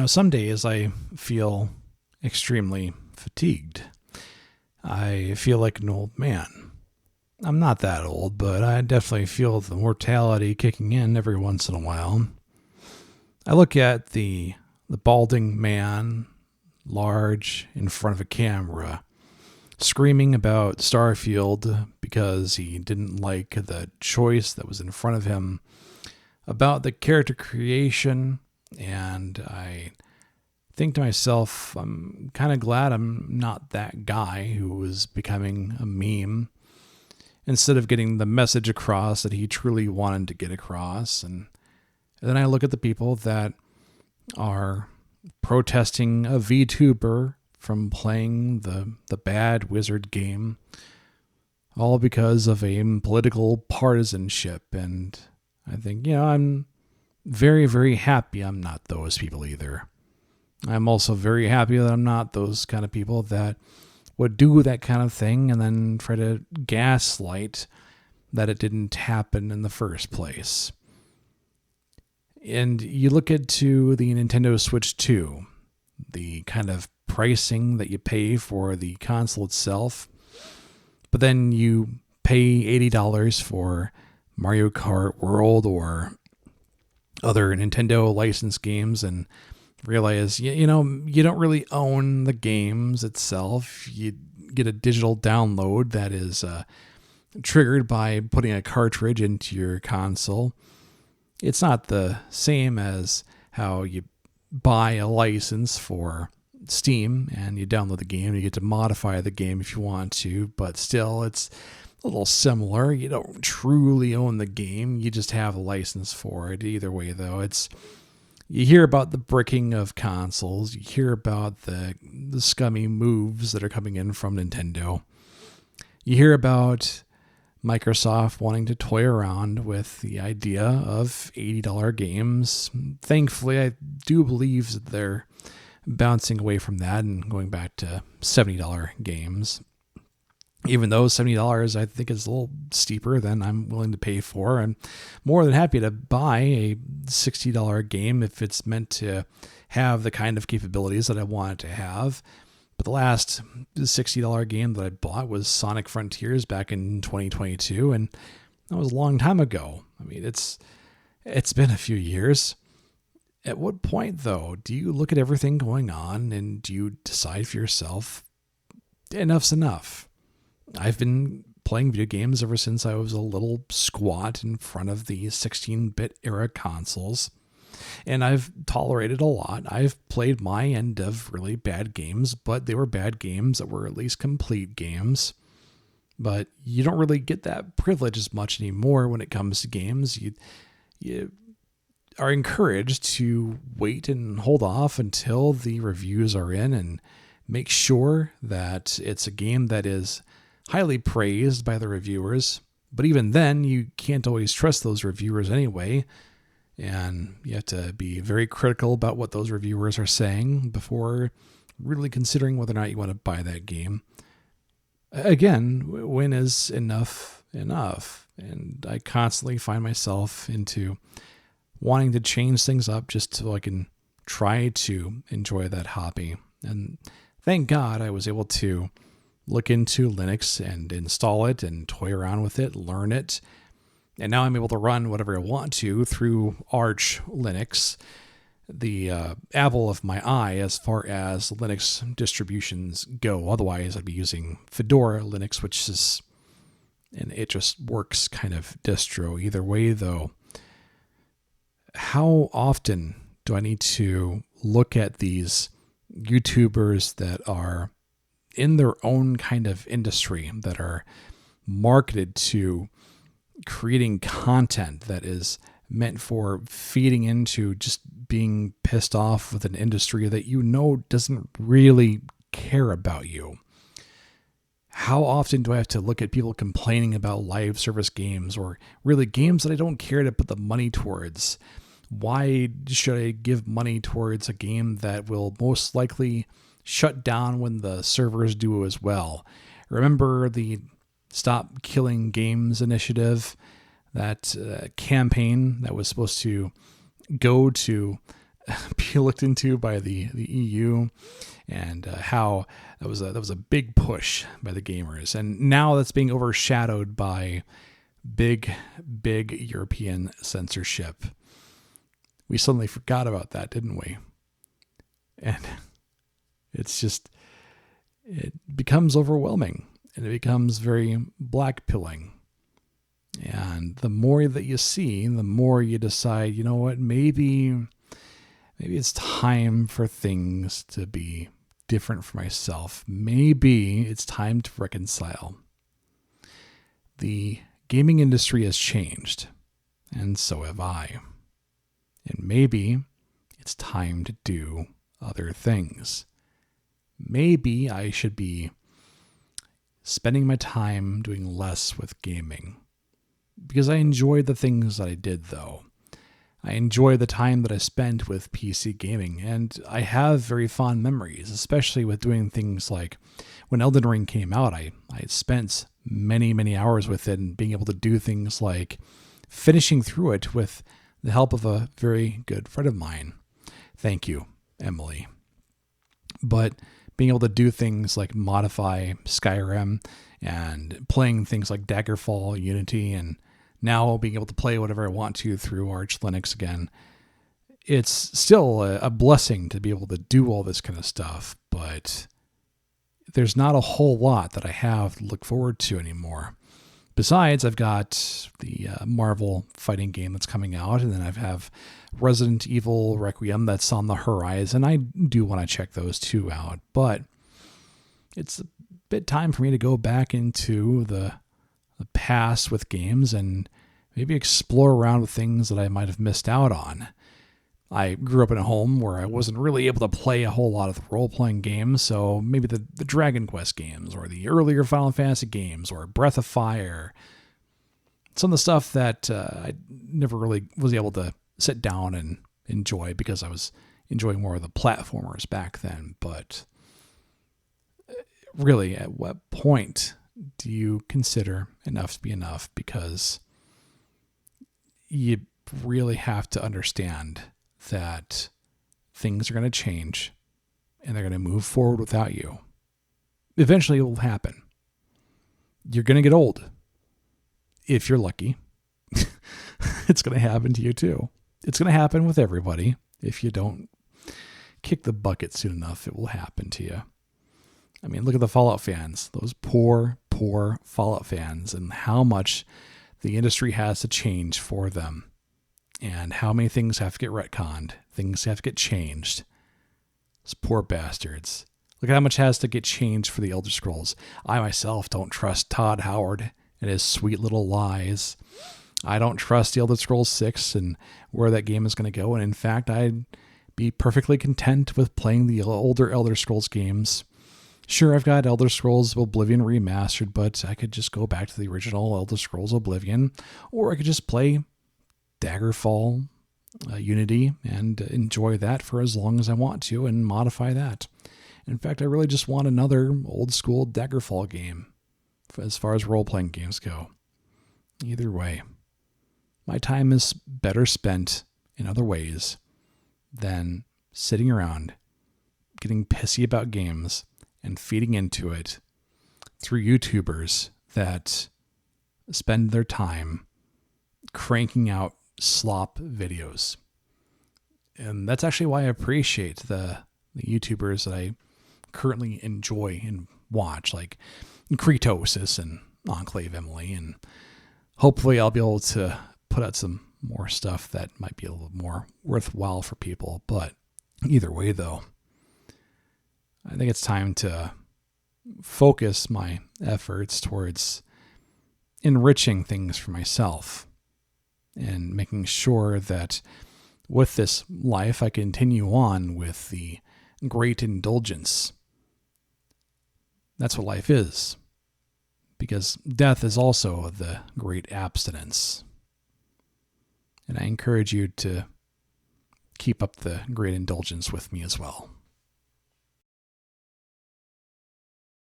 Some days I feel extremely fatigued. I feel like an old man. I'm not that old, but I definitely feel the mortality kicking in every once in a while. I look at the balding man, large, in front of a camera, screaming about Starfield because he didn't like the choice that was in front of him, about the character creation, and I think to myself, I'm kind of glad I'm not that guy who was becoming a meme instead of getting the message across that he truly wanted to get across. And then I look at the people that are protesting a VTuber from playing the bad wizard game, all because of a political partisanship. And I think, I'm very, very happy I'm not those people either. I'm also very happy that I'm not those kind of people that would do that kind of thing and then try to gaslight that it didn't happen in the first place. And you look into the Nintendo Switch 2, the kind of pricing that you pay for the console itself, but then you pay $80 for Mario Kart World or other Nintendo licensed games and realize, you don't really own the games itself. You get a digital download that is triggered by putting a cartridge into your console. It's not the same as how you buy a license for Steam and you download the game. You get to modify the game if you want to, but still it's a little similar. You don't truly own the game. You just have a license for it. Either way, though, you hear about the bricking of consoles. You hear about the scummy moves that are coming in from Nintendo. You hear about Microsoft wanting to toy around with the idea of $80 games. Thankfully, I do believe that they're bouncing away from that and going back to $70 games. Even though $70 I think is a little steeper than I'm willing to pay for. I'm more than happy to buy a $60 game if it's meant to have the kind of capabilities that I want it to have. But the last $60 game that I bought was Sonic Frontiers back in 2022, and that was a long time ago. I mean, it's been a few years. At what point, though, do you look at everything going on and do you decide for yourself, enough's enough? I've been playing video games ever since I was a little squat in front of the 16-bit era consoles, and I've tolerated a lot. I've played my end of really bad games, but they were bad games that were at least complete games. But you don't really get that privilege as much anymore when it comes to games. You are encouraged to wait and hold off until the reviews are in and make sure that it's a game that is highly praised by the reviewers. But even then, you can't always trust those reviewers anyway. And you have to be very critical about what those reviewers are saying before really considering whether or not you want to buy that game. Again, when is enough? And I constantly find myself into wanting to change things up just so I can try to enjoy that hobby. And thank God I was able to look into Linux and install it and toy around with it, learn it. And now I'm able to run whatever I want to through Arch Linux, the apple of my eye as far as Linux distributions go. Otherwise, I'd be using Fedora Linux, which is an it just works kind of distro. Either way, though, how often do I need to look at these YouTubers that are in their own kind of industry, that are marketed to creating content that is meant for feeding into just being pissed off with an industry that doesn't really care about you? How often do I have to look at people complaining about live service games or really games that I don't care to put the money towards? Why should I give money towards a game that will most likely shut down when the servers do as well? Remember the Stop Killing Games initiative, that campaign that was supposed to go to be looked into by the EU, and how that was a big push by the gamers, and now that's being overshadowed by big European censorship. We suddenly forgot about that, didn't we? And it becomes overwhelming, and it becomes very black-pilling. And the more that you see, the more you decide, you know what, maybe it's time for things to be different for myself. Maybe it's time to reconcile. The gaming industry has changed, and so have I. And maybe it's time to do other things. Maybe I should be spending my time doing less with gaming. Because I enjoy the things that I did, though. I enjoy the time that I spent with PC gaming, and I have very fond memories, especially with doing things like when Elden Ring came out. I spent many hours with it, and being able to do things like finishing through it with the help of a very good friend of mine. Thank you, Emily. But being able to do things like modify Skyrim and playing things like Daggerfall, Unity, and now being able to play whatever I want to through Arch Linux again, it's still a blessing to be able to do all this kind of stuff, but there's not a whole lot that I have to look forward to anymore. Besides, I've got the Marvel fighting game that's coming out, and then I have Resident Evil Requiem that's on the horizon. I do want to check those two out, but it's a bit time for me to go back into the past with games and maybe explore around with things that I might have missed out on. I grew up in a home where I wasn't really able to play a whole lot of the role-playing games, so maybe the Dragon Quest games or the earlier Final Fantasy games or Breath of Fire, some of the stuff that I never really was able to sit down and enjoy because I was enjoying more of the platformers back then. But really, at what point do you consider enough to be enough? Because you really have to understand that things are going to change and they're going to move forward without you. Eventually it will happen. You're going to get old. If you're lucky, it's going to happen to you too. It's going to happen with everybody. If you don't kick the bucket soon enough, it will happen to you. I mean, look at the Fallout fans, those poor Fallout fans, and how much the industry has to change for them, and how many things have to get retconned, things have to get changed. Those poor bastards. Look at how much has to get changed for the Elder Scrolls. I myself don't trust Todd Howard and his sweet little lies. I don't trust the Elder Scrolls 6 and where that game is going to go, and in fact, I'd be perfectly content with playing the older Elder Scrolls games. Sure, I've got Elder Scrolls Oblivion remastered, but I could just go back to the original Elder Scrolls Oblivion, or I could just play Daggerfall, Unity, and enjoy that for as long as I want to and modify that. In fact, I really just want another old school Daggerfall game as far as role-playing games go. Either way, my time is better spent in other ways than sitting around getting pissy about games and feeding into it through YouTubers that spend their time cranking out slop videos. And that's actually why I appreciate the YouTubers that I currently enjoy and watch, like Kretosis and Enclave Emily, and hopefully I'll be able to put out some more stuff that might be a little more worthwhile for people. But either way, though, I think it's time to focus my efforts towards enriching things for myself and making sure that with this life, I continue on with the great indulgence. That's what life is, because death is also the great abstinence. And I encourage you to keep up the great indulgence with me as well.